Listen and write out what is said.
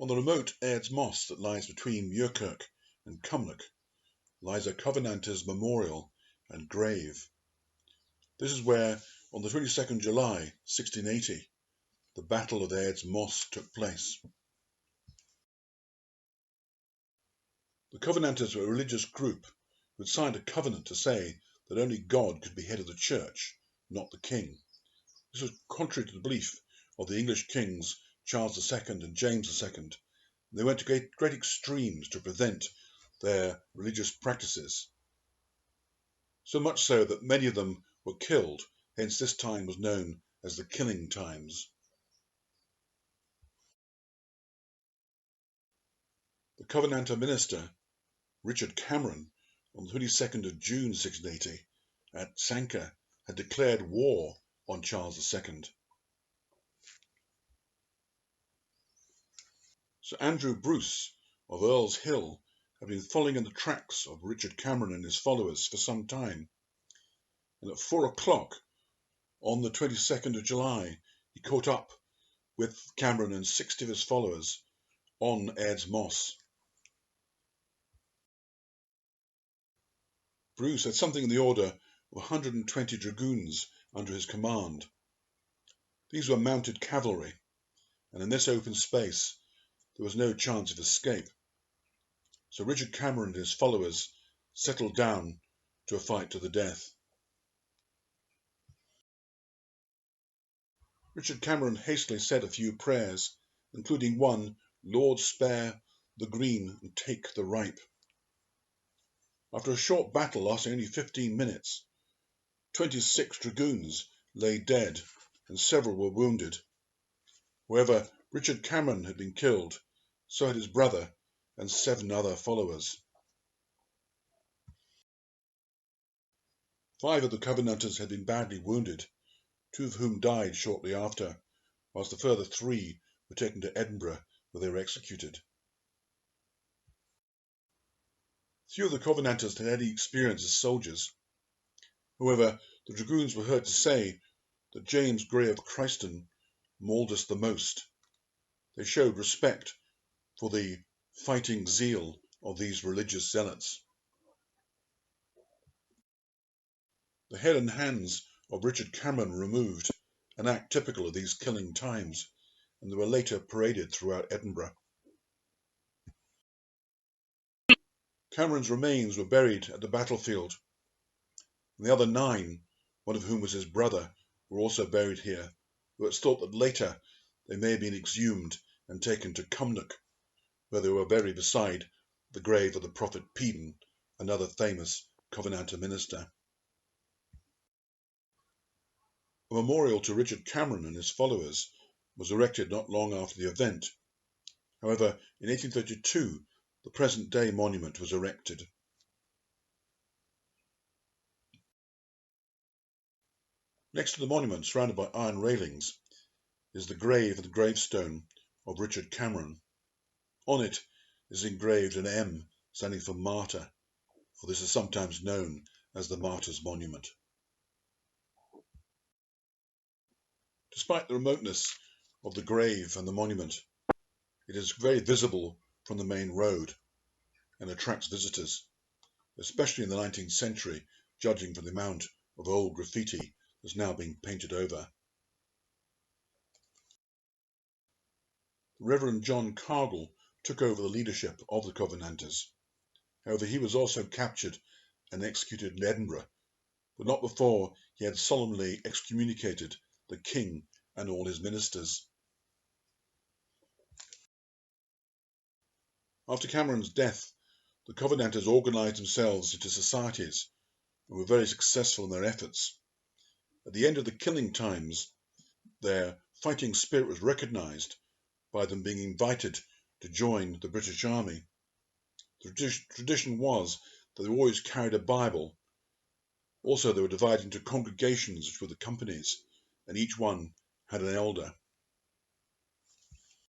On the remote Airds Moss that lies between Muirkirk and Cumnock lies a Covenanters memorial and grave. This is where, on the 22nd July 1680, the Battle of Airds Moss took place. The Covenanters were a religious group who had signed a covenant to say that only God could be head of the church, not the king. This was contrary to the belief of the English kings Charles II and James II. They went to great extremes to prevent their religious practices. So much so that many of them were killed, hence this time was known as the killing times. The Covenanter minister, Richard Cameron, on the 22nd of June 1680, at Sanquhar, had declared war on Charles II. Sir Andrew Bruce of Earlshill had been following in the tracks of Richard Cameron and his followers for some time, and at 4 o'clock on the 22nd of July he caught up with Cameron and 60 of his followers on Airds Moss. Bruce had something in the order of 120 dragoons under his command. These were mounted cavalry, and in this open space there was no chance of escape. So Richard Cameron and his followers settled down to a fight to the death. Richard Cameron hastily said a few prayers, including one, "Lord, spare the green and take the ripe." After a short battle lasting only 15 minutes, 26 dragoons lay dead and several were wounded. However, Richard Cameron had been killed, so had his brother and 7 other followers. 5 of the Covenanters had been badly wounded, 2 of whom died shortly after, whilst the further 3 were taken to Edinburgh, where they were executed. Few of the Covenanters had any experience as soldiers. However, the dragoons were heard to say that James Gray of Christen mauled us the most. They showed respect for the fighting zeal of these religious zealots. The head and hands of Richard Cameron were removed, an act typical of these killing times, and they were later paraded throughout Edinburgh. Cameron's remains were buried at the battlefield, and the other 9, one of whom was his brother, were also buried here, though it's thought that later they may have been exhumed and taken to Cumnock, where they were buried beside the grave of the prophet Peden, another famous Covenanter minister. A memorial to Richard Cameron and his followers was erected not long after the event. However, in 1832, the present-day monument was erected. Next to the monument, surrounded by iron railings, is the grave and gravestone of Richard Cameron. On it is engraved an M standing for martyr, for this is sometimes known as the Martyr's Monument. Despite the remoteness of the grave and the monument, it is very visible from the main road and attracts visitors, especially in the 19th century, judging from the amount of old graffiti that's now being painted over. Reverend John Cargill took over the leadership of the Covenanters. However, he was also captured and executed in Edinburgh, but not before he had solemnly excommunicated the king and all his ministers. After Cameron's death, the Covenanters organised themselves into societies and were very successful in their efforts. At the end of the killing times, their fighting spirit was recognised by them being invited to join the British Army. The tradition was that they always carried a Bible. Also, they were divided into congregations, which were the companies, and each one had an elder.